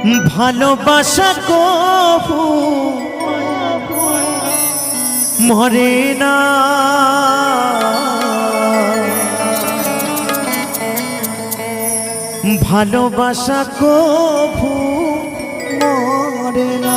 ভালোবাসা কবু মরে না, ভালোবাসা কবু মরে না।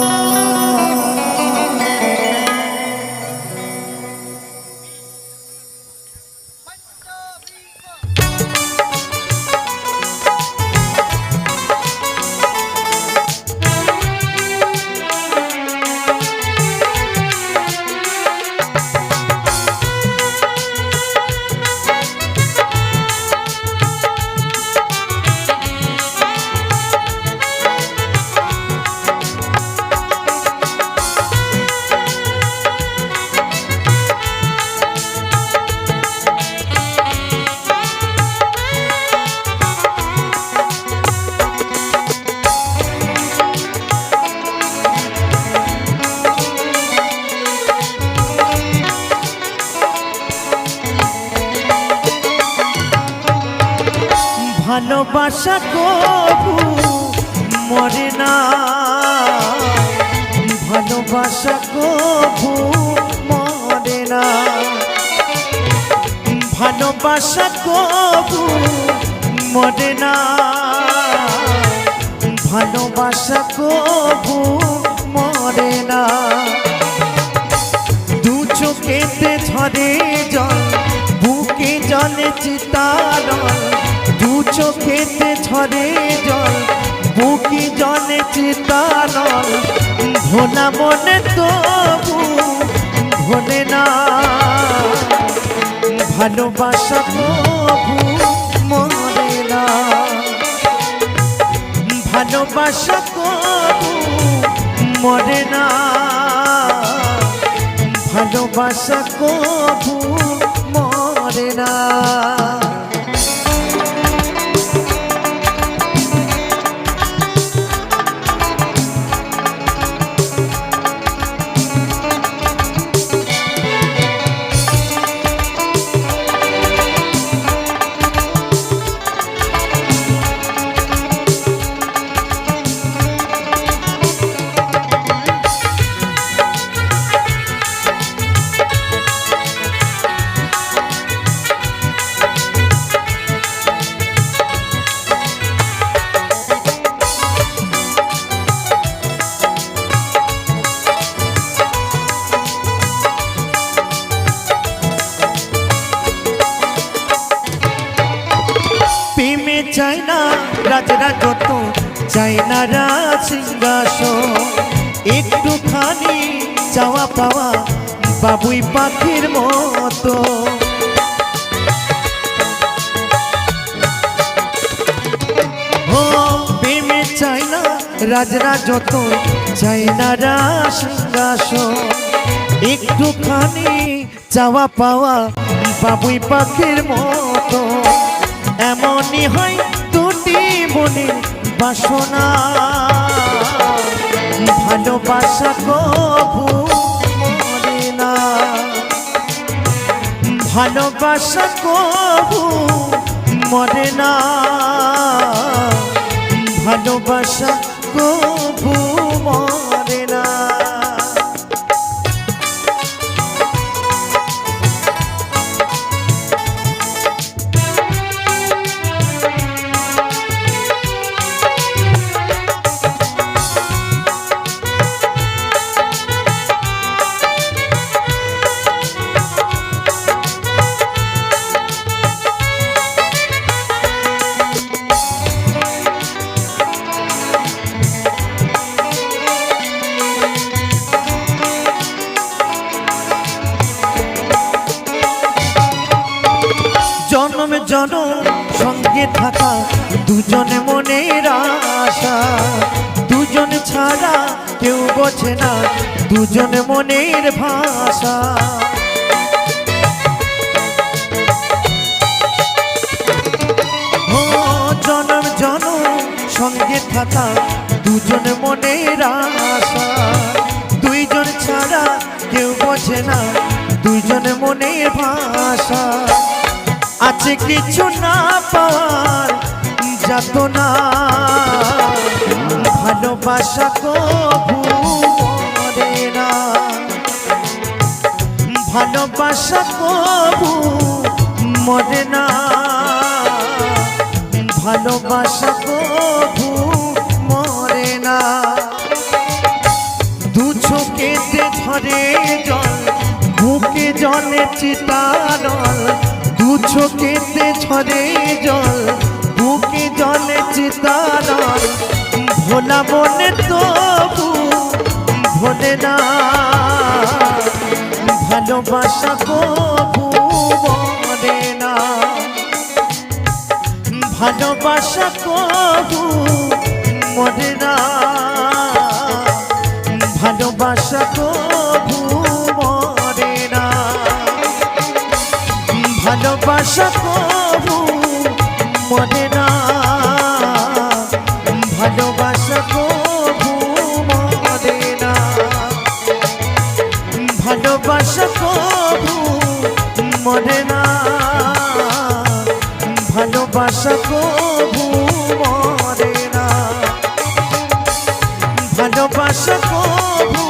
ভালোবাসা কবু মরে না, ভালোবাসা কবু মরে না, ভালোবাসা কবু মরে না, ভালোবাসা কবু মরে না। দু চোখেতে ঝরে জল, বুকে জলে চিতারল, দু চোখেতে ঝরে জল, বুকে জলে চিতারল, ভোলা মনে তবু ভোলে না, ভালোবাসা কবু মরে না, ভালোবাসা কবু মরে না, ভালোবাসা কবু মরে না। চাই না রাজরাজত্ব, চাই না রাজ সিংহাসন, একটুখানি চাওয়া পাওয়া বাবুই পাখির মতো। ও প্রেমে চাই না রাজরাজত্ব, চাই না রাজ সিংহাসন, একটুখানি চাওয়া পাওয়া বাবুই পাখির মতো। এমনই হয় দুটি মনের বাসনা, ভালোবাসা কবু মরে না, ভালোবাসা কবু মরে না, ভালোবাসা কবু মরে না। জনম জনম সঙ্গে থাকা দুজনে মনের আশা, দুজন ছাড়া কেউ বোঝে না দুজন মনের ভাষা। ও জনম জনম সঙ্গে থাকা দুজন মনের আশা, দুইজন ছাড়া কেউ বোঝে না দুইজন মনের ভাষা। আছে কিছু না পাওয়ার যাতনা, ভালোবাসা কভু মরে না, ভালোবাসা কভু মরে না, ভালোবাসা কভু মরে না। দু চোখেতে ঝরে জল, বুকে জলে চিতারল, দু চোখেতে ঝরে জল, বুকে জলে চিতারল, ভোলা মনে তবু ভোলে না, ভালোবাসা কভু মরে না, ভালোবাসা কভু মরে না, ভালোবাসা কভু মরে না, ভালোবাসা কভু মরে না, ভালোবাসা কভু মরে না, ভালোবাসা কভু মরে না, ভালোবাসা কভু মরে না, ভালোবাসা কভু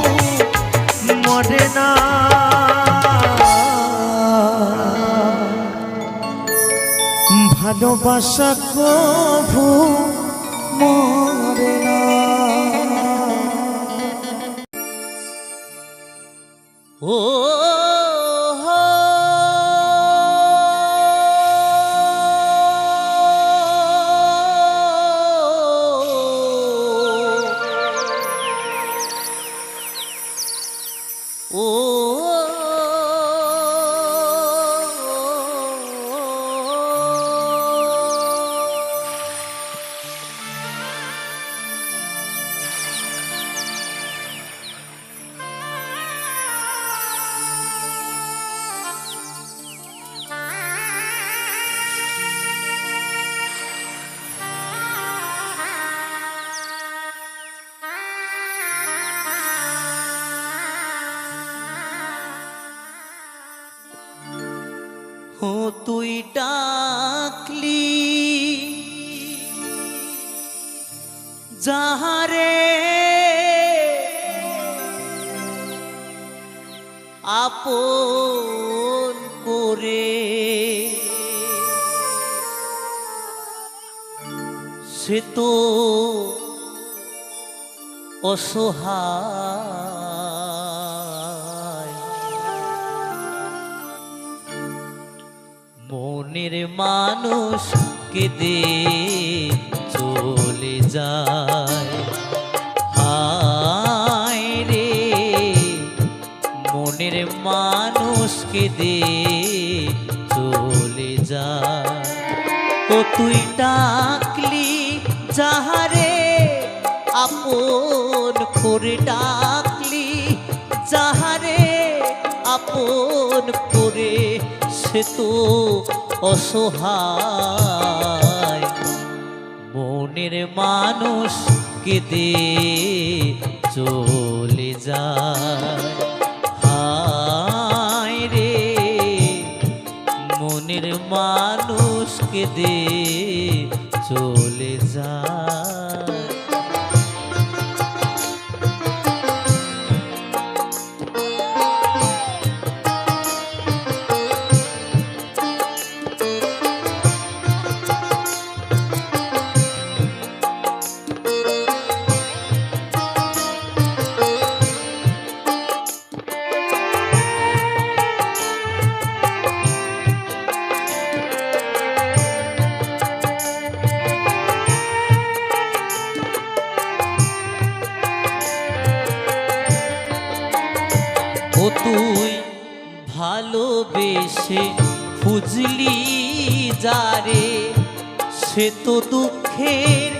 মরে না। ভালোবাসা কভু মরে না। ও তুই ডাকলি যাহারে আপন করে, সে তো অসহায়, মনের মানুষ কেঁদে চলে যায়। হায় রে মনের মানুষ কেঁদে চলে যায়। ও তুই ডাকলি যাহারে আপন করে, ডাকলি যাহারে আপন করে, সে তো অসহায়, মনের মানুষ কেঁদে চলে যায়। হায় রে মনের মানুষ কেঁদে চলে যায়। ও তুই ভালোবেসে খুঁজলি যারে, সে তো দুঃখের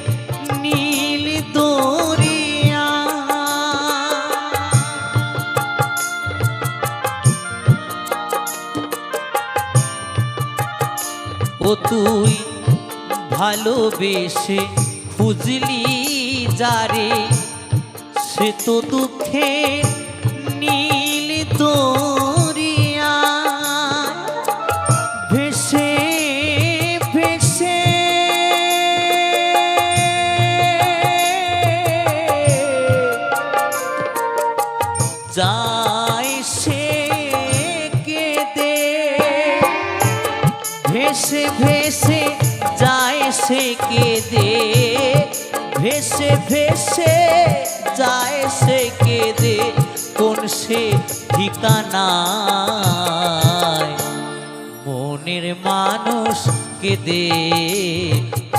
নীল দরিয়া। ও তুই ভালোবেসে খুঁজলি যারে, সে তো দুঃখের নীল দরিয়া। ভেসে ভেসে সে কেঁদে, ভেসে ভেসে যায় সে কেঁদে, কোন সে ঠিকানায়। মনের মানুষ কেঁদে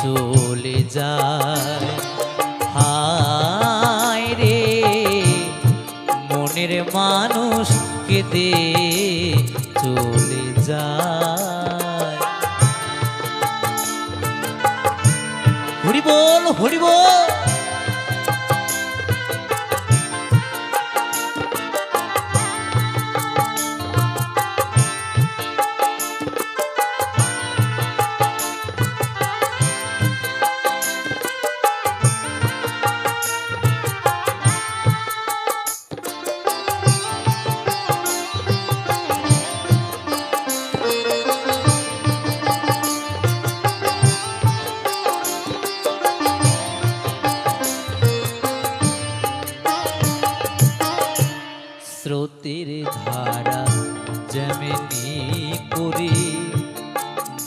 চলে যায়, হায় রে মনের মানুষ কেঁদে চলে যায়। হরি বল হরি বল। স্রোতের ধারা যেমনি করে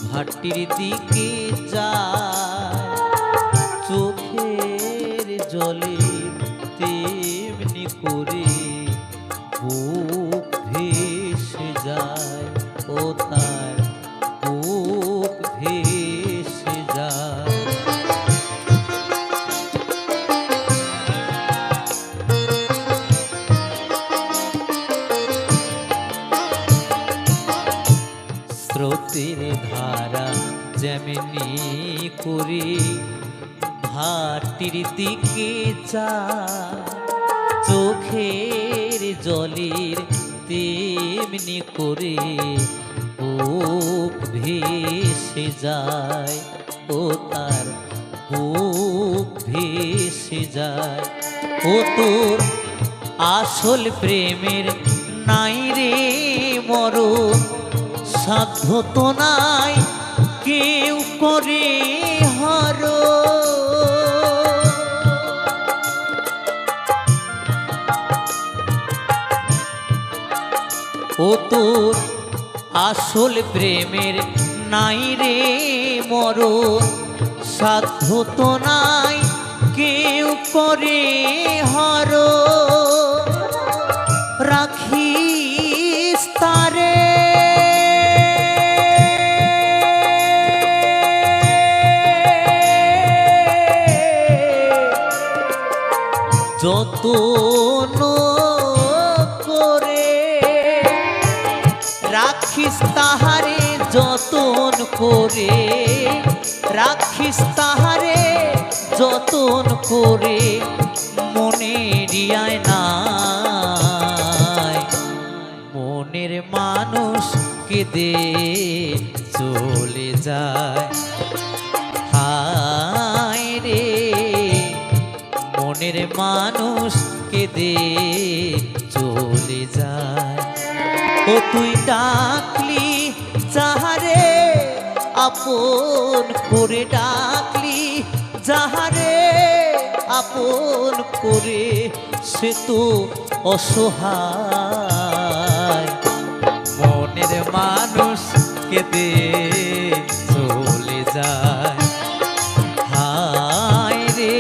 ভাটির দিকে যায়, চোখের জলে তেমনি করে বুক ভেসে যায়, ও তার বুক ভেসে যায়। স্রোতের ধারা যেমনি করে ভাটির দিকে যায়, চোখের জলের তেমনি করে বুক ভেসে যায়, ও তার বুক ভেসে যায়। ও তোর আসল প্রেমের নাই রে মরণ, সাধ্য তো নাই কেউ করে হর। ও তোর আসল প্রেমের নাই রে মরণ, সাধ্য তো নাই কেউ করে হর। রাখিস তারে যতন করে, রাখিস তাহারে যতন করে, রাখিস তাহারে যতন করে, মনের আয়নায় মনের মানুষ কেঁদে চলে যায়, হায় রে মনের মানুষ কেঁদে চলে যায়। ও তুই ডাকলি যাহারে আপন করে, ডাকলি যাহারে আপন করে, সে তো অসহায়। মনের মানুষ কেঁদে চলে যায়, হায় রে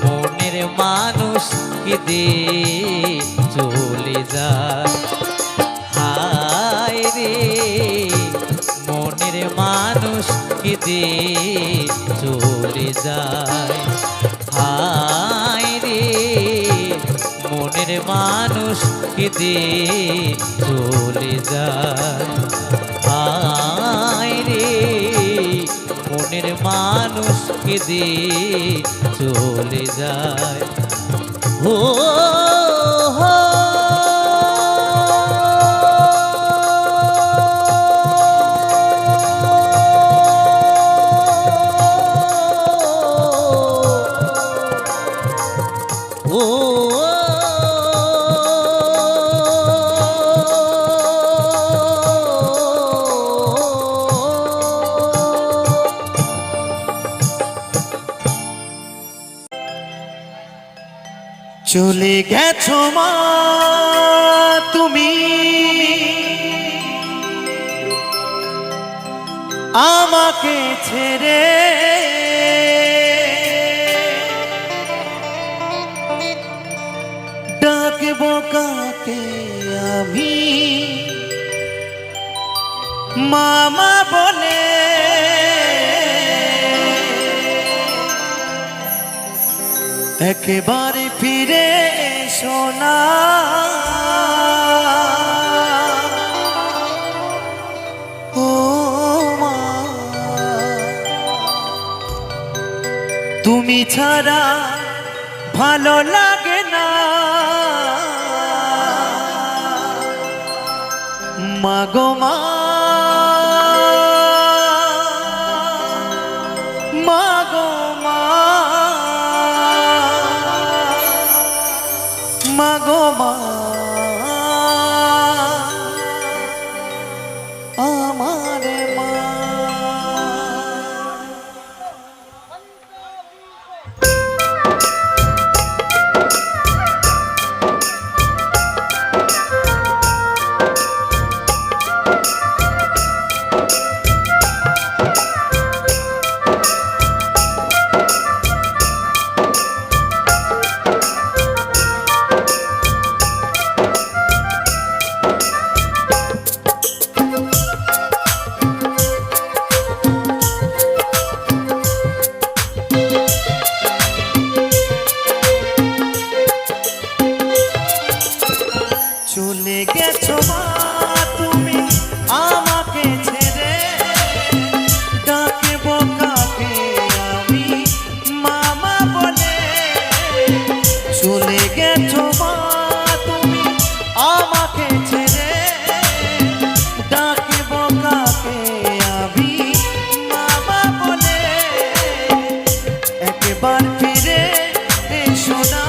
মনের মানুষ কেঁদে চলে যায়, হায় রে মনের মানুষ কেঁদে চলে যায়, হায় রে মনের মানুষ কেঁদে চলে যায়, হায় রে মনের মানুষ কেঁদে চলে যায়। ও চলে গেছো মা তুমি আমাকে ছেড়ে ডাকবো কাকে আমি মামা বলে একেবারে ফিরে এসো না ও মা তুমি ছাড়া ভালো লাগে না মাগো মা মাগো মা মাগো মা আমারে মা চলে গেছো মা তুমি আমাকে ছেড়ে ডাকবো কাকে আমি মামা বলে চলে গেছো মা তুমি আমাকে ছেড়ে ডাকবো কাকে আমি মামা বলে একবার ফিরে এসো না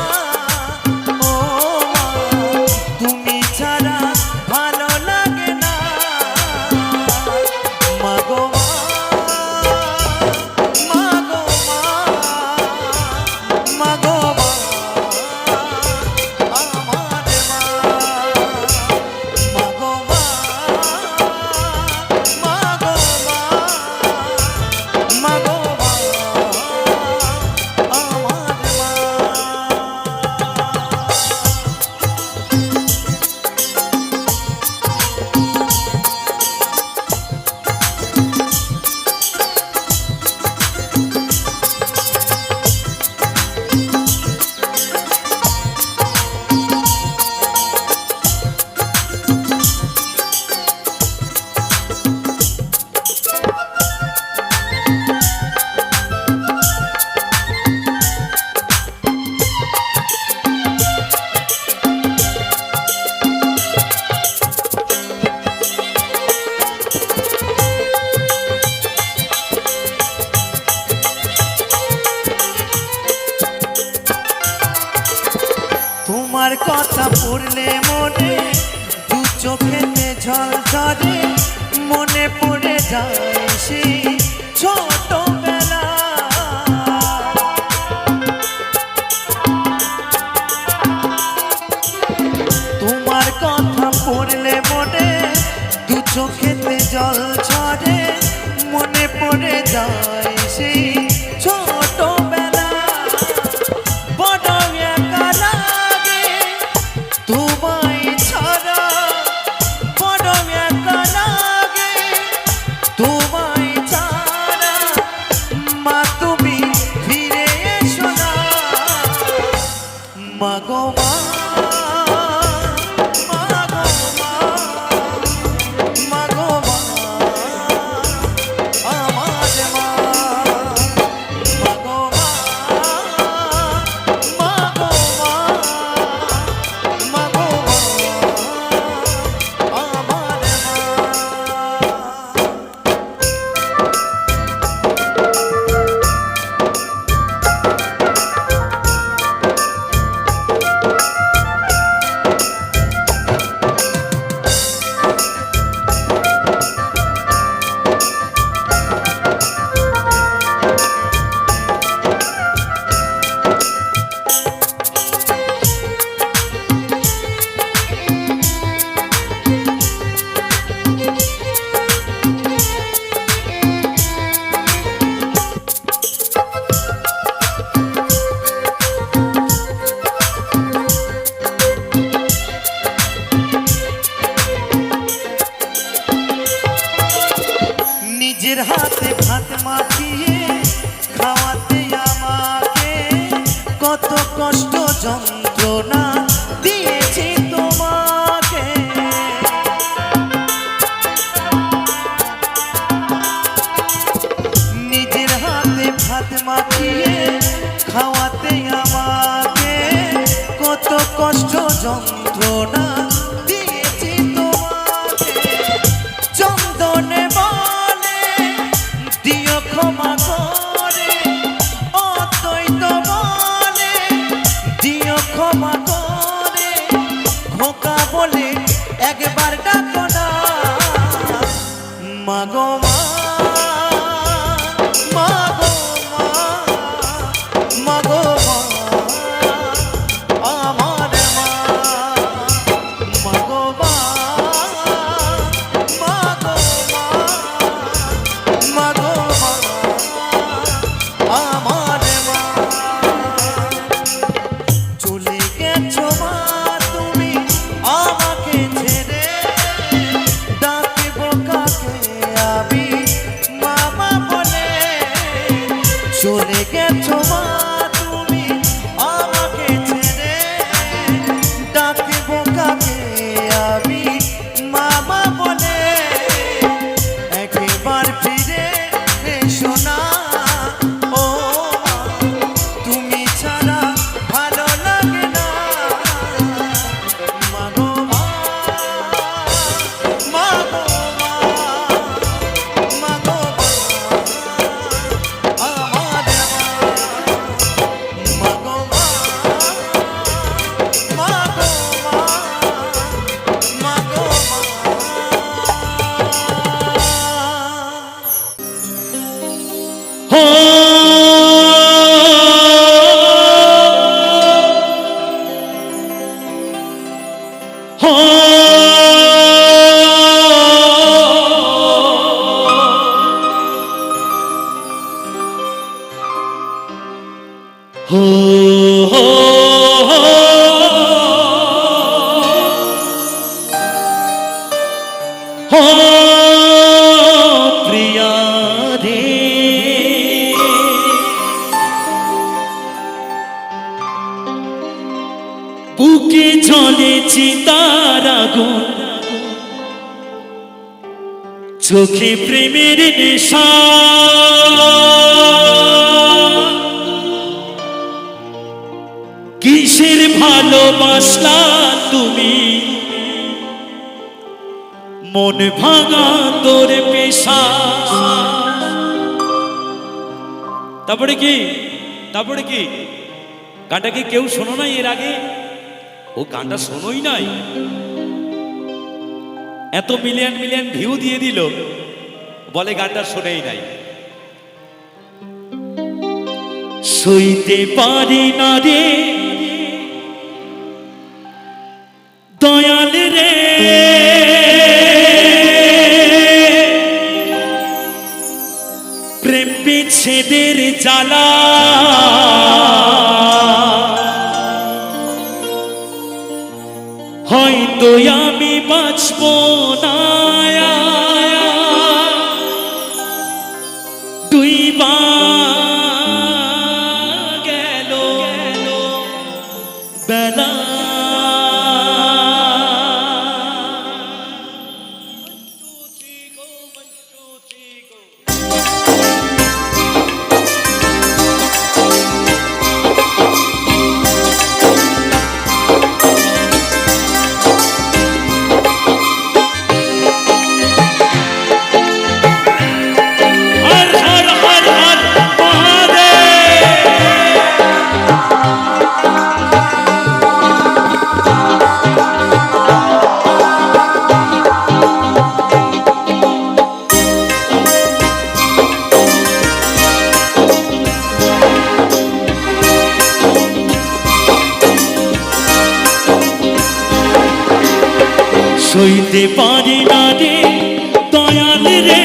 তোমার কথা পড়লে মনে দু চোখেতে জল ঝরে মনে পড়ে যায় সেই ছোটবেলা তোমার কথা পড়লে মনে দু চোখেতে জল ঝরে মনে পড়ে যায় সেই ছোটবেলা বড় একা লাগে তোমায় ছাড়া বড় একা লাগে তোমায় ছাড়া মাখিয়ে খাওয়াতে আমাকে কত কষ্ট যন্ত্রণা দিয়েছি তোমাকে। চন্দনে বলে দিও ক্ষমা করে, অদ্বৈত বলে দিও ক্ষমা করে, খোকা বলে একবার ডাকো না মাগো মা, মাগো মা, মাগো মা, আমার মা, মাগো মা, মাগো মা, মাগো মা, আমার মা। চলে গেছো মা তুমি আমাকে ছেড়ে, ডাকবো কাকে আমি মামা বলে। চলে গেছো মা তুমি আমাকে ছেড়ে, ডাকবো কাকে আমি মামা বলে। একবার ফিরে এসো না ও মা, তুমি ছাড়া ভালো লাগে না মাগো মা, মাগো মা, মাগো মা, আমার মা, মাগো মা, মাগো মা, মাগো মা। প্রিয়া রে, বুকে জ্বলে চিতার আগুন, চোখে প্রেমের নেশা, কিসের ভালোবাসলা তুমি, মন ভাঙা তোর পেশা। তারপরে কি, তারপরে কি গানটা কি কেউ শোনো নাই এর আগে? ও গানটা শোনোই নাই, এত মিলিয়ন মিলিয়ন ভিউ দিয়ে দিল, বলে গানটা শোনেই নাই। সইতে পারি না রে দয়াল রে, প্রেম বিচ্ছেদের জ্বালা, হয়তো আমি বাঁচব না, দুই বা গেল বেলা। সইতে পারি না রে দয়াল রে,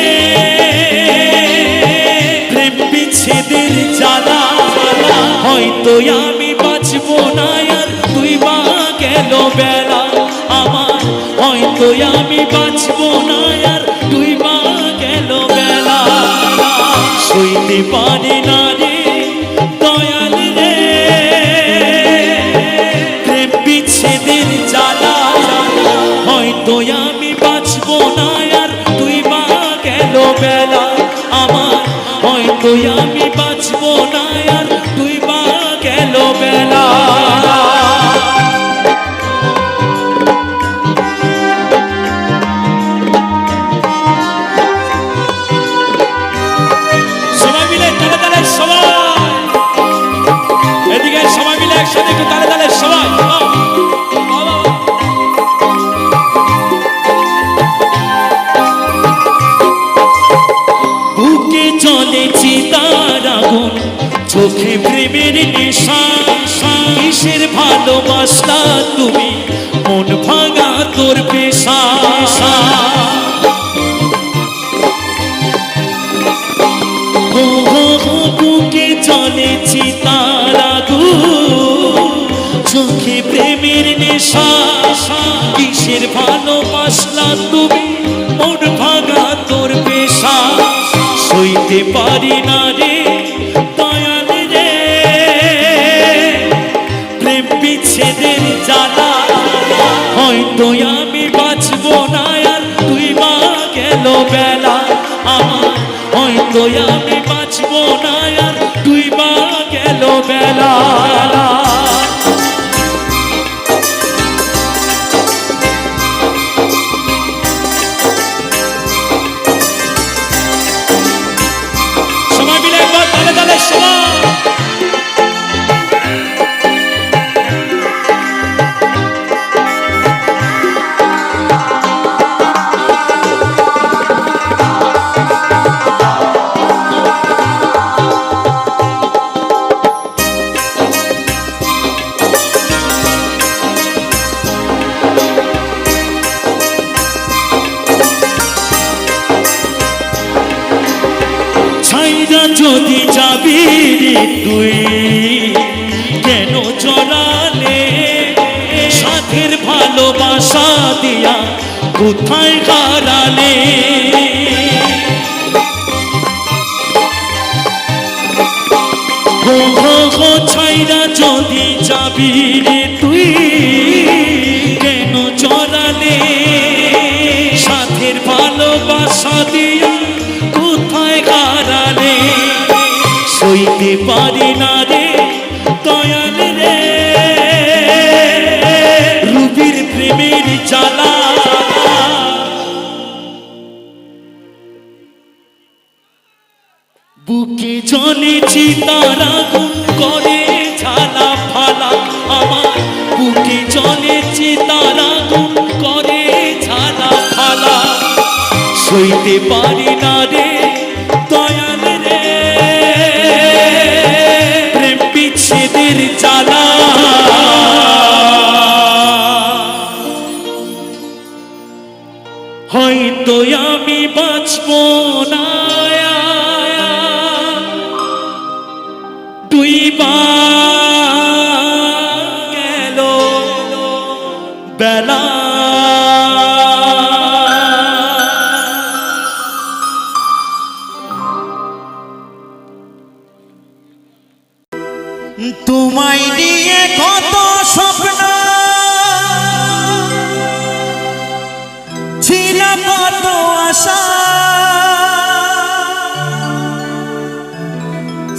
প্রেম বিচ্ছেদের জ্বালা, হয়তো আমি বাঁচব না আর তুই বা গেল বেলা আমার, হয়তো আমি বাঁচব না আর তুই বা গেল বেলা। সইতে পারি না রে দয়াল রে, প্রেম বিচ্ছেদের জ্বালা, হয়তো আমি বাঁচব না আর তুই বা গেল বেলা আমার, হয়তো আমি বাঁচব না চোখে প্রেমের নেশা, কিসের ভালোবাসা তুমি, মন ভাঙা তোর পেশা। বুকে চলে চিতার আগুন, চোখে প্রেমের নেশা, কিসের ভালোবাসা তুমি, মন ভাঙা তোর পেশা। সইতে পারি না রে দয়াল রে প্রেম বিচ্ছেদের জ্বালা, হয়তো আমি বাঁচবো না আর তুই মা গেল বেলা আমার, হয়তো আমি বাঁচবো না আর তুই মা গেল বেলা। সবাই মিলে একবার তালে তালে সবাই। যদি যাবি রে তুই কেন জড়ালে, সাথের ভালোবাসা দিয়া কোথায় হারালে। ছাইরা যদি যাবি রে তুই কেন জড়ালে, সাথের ভালোবাসা দিয়া কোথায় হারালে। সইতে পারি না রে দয়াল রে রুবির প্রেমের জ্বালা, বুকে জ্বলে চিতার আগুন করে ঝালা ফালা আমার, বুকে জ্বলে চিতার আগুন করে ঝালা ফালা। সইতে পারি না রে দয়াল রে প্রেম বিচ্ছেদের জ্বালা, হয়তো আমি বাঁচবো না তুই মা গেল বেলা। তোমায় নিয়ে কত স্বপ্ন ছিল, কত আশা,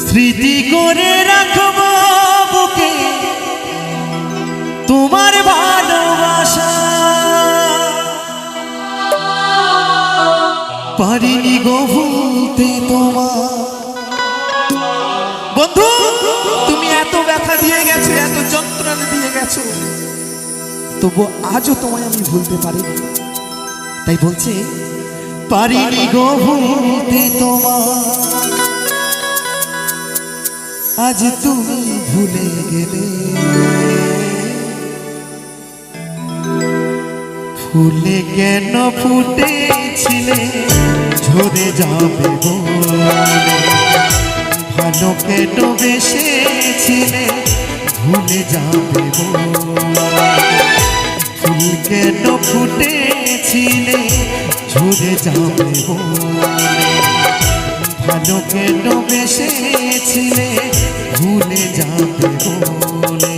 স্মৃতি করে রাখবো বুকে তোমার ভালোবাসা। পারিনি গো ভুলতে তোমার। বন্ধু তুমি এত ব্যথা দিয়ে গেছো, এত যন্ত্রণা দিয়ে গেছো, তবু আজও তোমায় আমি ভুলতে পারিনি। তাই বলছে পারিনি গো ভুলতে তোমার, আজ তুমি ভুলে গেলে। ফুলে কেন ফুটেছিলে ঝরে যাবে বলে, ভালো কেন বেসেছিলে ভুলে যাবে বলে। ফুল কেন ফুটেছিলে ঝরে যাবে বলে, ভালো কেন বেসেছিলে ভুলে যাবে বলে।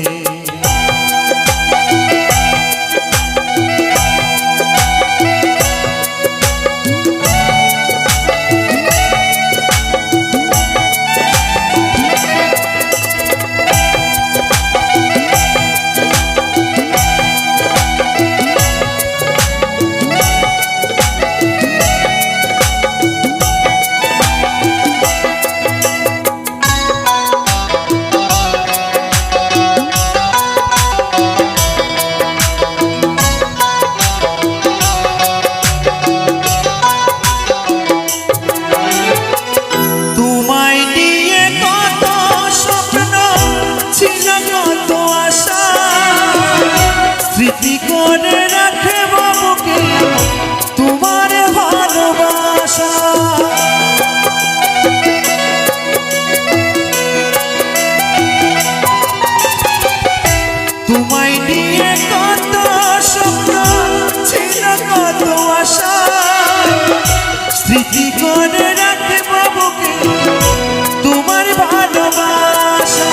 ভালোবাসা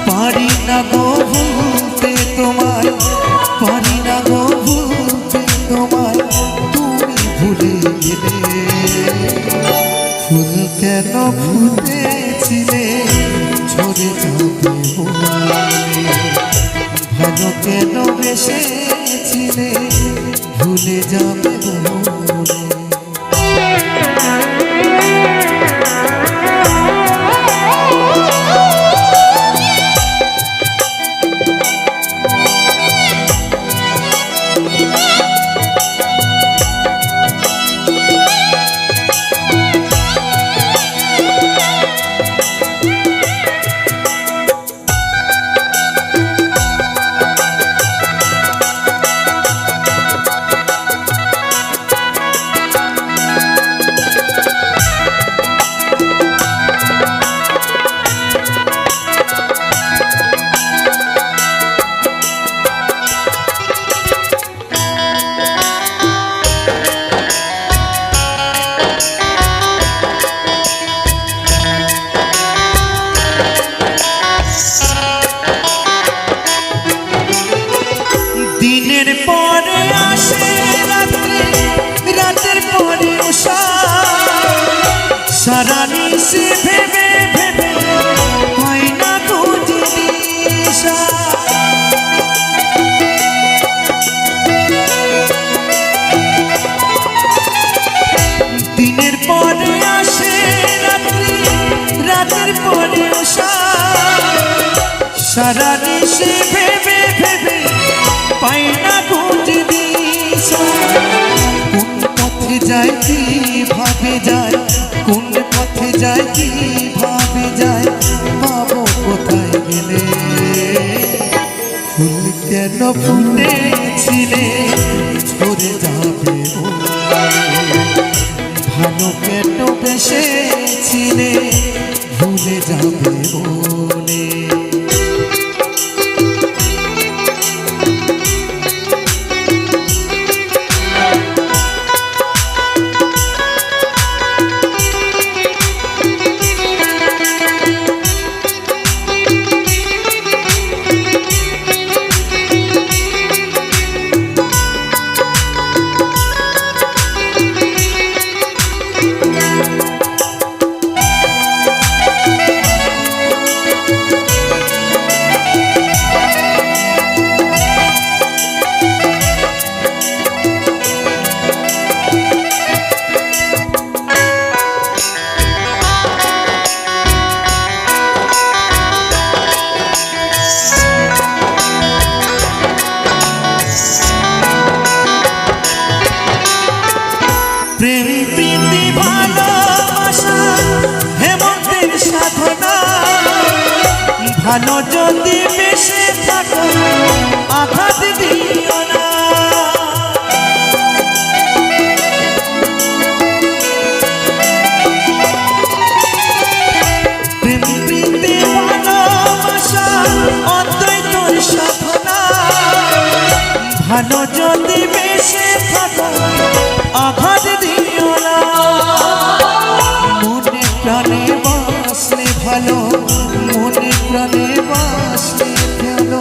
পারি না গো ভুলতে তোমায়, পারি না গো ভুলতে তোমায়, তুমি ভুলে গেলে। ফুল কেন ফুটেছিলে ঝরে যাবে বলে, ভালো কেন বেসেছিলে ভুলে যাবে বলে। দিনের পরে আসে রাত্রি, রাতের পরে উষা, সারা নিশি ভেবে ভেবে হয় না খুঁজি দিশা। দিনের পরে আসে রাত্রি, রাতের পরে উষা, সারা নিশি ভেবে ভেবে পাই না খুঁজি দিশা। কোন পথে যায় কি ভাবে যায়, কোন পথে যায় কি ভাবে যায়, পাবো কোথায় গেলে। ফুল কেন ফুটেছিলে ঝরে যাবে বলে, ভালো কেন বেসেছিলে ভুলে যাবে বলে। প্রেম প্রীতি ভালোবাসা হেমন্তের সাধনা, ভালো যদি বেশে থাকো আঘাত দিও না। প্রেম প্রীতি ভালোবাসা অদ্বৈতর সাধনা, ভালো যদি বেশে থাকো আঘাত দিও না। মনে প্রাণে বাসলে ভালো, মনে প্রাণে বাসলে ভালো,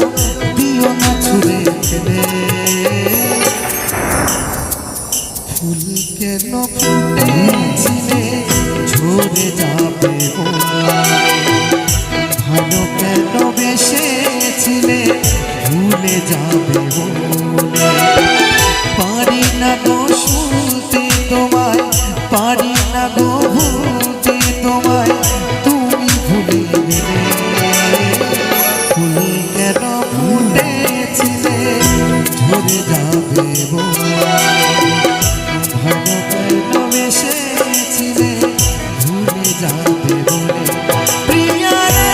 দিও না ছুড়ে ফেলে। ফুল কেন ফুটেছিলে ঝরে যাবে বলে, ভালো কেন বেসেছিলে ভুলে যাবে বলে। পারি না গো শুনতে তোমায়, পারি না গো ভুলতে তোমায়, তুমি ভুলে গেলে। ফুল কেন ফুটেছিলে ঝরে যাবে বলে, ভালো কেন বেসেছিলে ভুলে যাবে বলে। প্রিয়া রে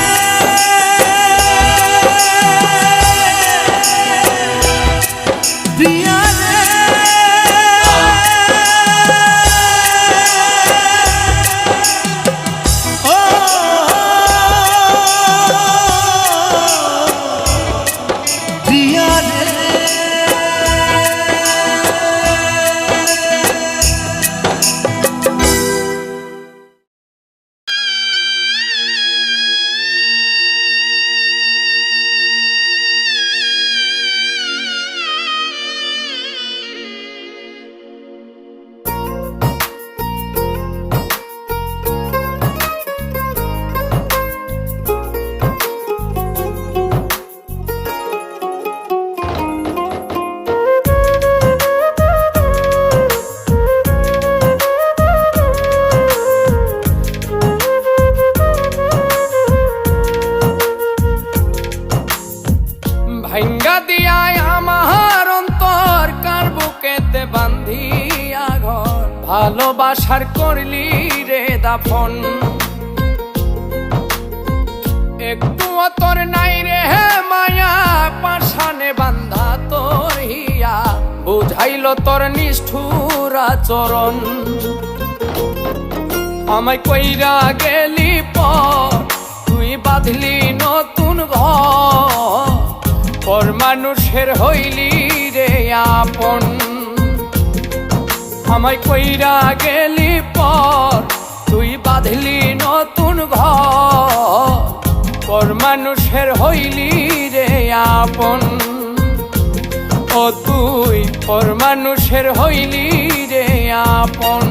ভালোবাসার করলি রে দাফন। একটু তোর নাই রে মায়া, পাশানে বান্ধা তোর হিয়া, বুঝাইল তোর নিষ্ঠুর আচরণ। আমায় কইরা গেলি পর, তুই বাঁধলি নতুন ঘর, পর মানুষের হইলি রে আপন। আমায় কইরা গেলি পর, তুই বাঁধলি নতুন ঘর, পর মানুষের হইলি রে আপন। ও তুই পর মানুষের হইলি রে আপন।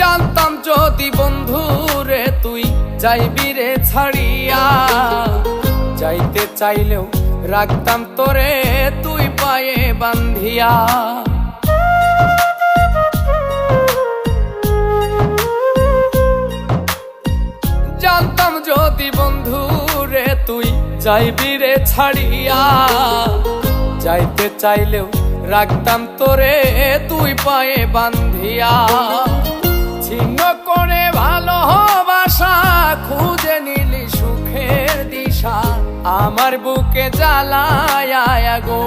জানতাম যদি বন্ধু রে তুই যাইবি রে ছাড়িয়া, যাইতে চাইলেও রাখতাম তোরে তুই পায়ে বান্ধিয়া। জানতাম যদি বন্ধু রে তুই যাইবি রে ছাড়িয়া, যাইতে চাইলেও রাখতাম তোরে তুই পায়ে বান্ধিয়া। ছিন্ন করে ভালোবাসা খুঁজে নিলি সুখের দিশা, আমার বুকে জ্বালায় গো।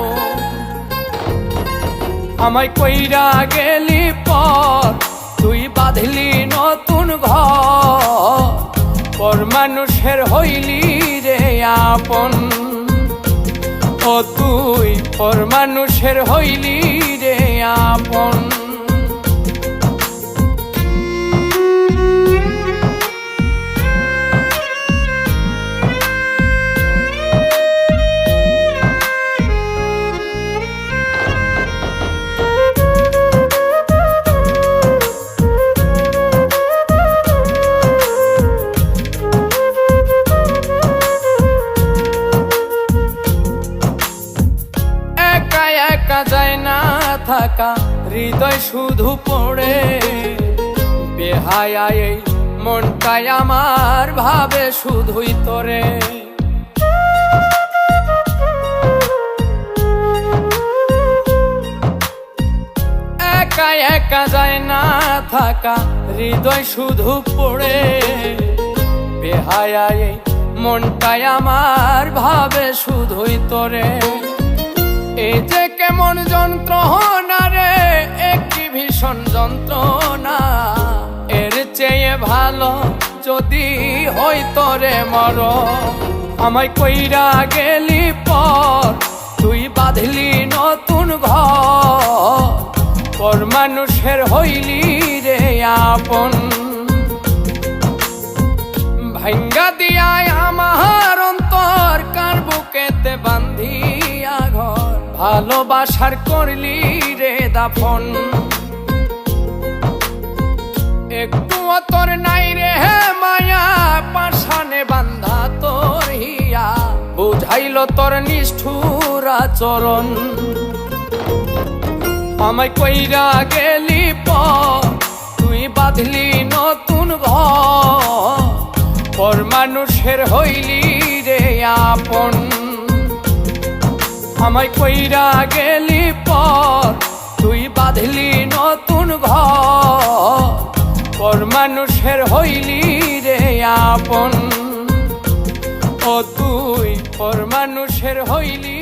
আমায় কইরা গেলি পর, তুই বাঁধলি নতুন ঘর, পর মানুষের হইলি রে আপন। ও তুই পর মানুষের হইলি রে আপন। একা যায় না থাকা, হৃদয় শুধু পড়ে, বেহায়া এই মনটাই আমার ভাবে শুধুই তোরে। একা একা যায় না থাকা, হৃদয় শুধু পড়ে, বেহায়া এই মনটাই আমার ভাবে শুধুই তোরে। এই যে কেমন যন্ত্রণা রে, একটি ভীষণ যন্ত্রণা, এর চেয়ে ভালো যদি হইতো রে মর। আমায় কইরা গেলি পর, তুই বাঁধলি নতুন ঘর, পর মানুষের হইলি রে আপন। ভাঙ্গা দিয়ায় আমার অন্তর, কার বুকেতে বান্ধিয়া ঘর, ভালোবাসার করলি রে দাফন। একটু তোর নাই রে মায়া, পাশানে বান্ধা তোর হিয়া, বুঝাইল তোর নিষ্ঠুর আচরণ। আমায় কইরা গেলি পর, তুই বাঁধলি নতুন ঘর, পর মানুষের হইলি রে আপন। আমায় কইরা গেলি পর, তুই বাঁধলি নতুন ঘর, পর মানুষের হইলি রে আপন। ও তুই পর মানুষের হইলি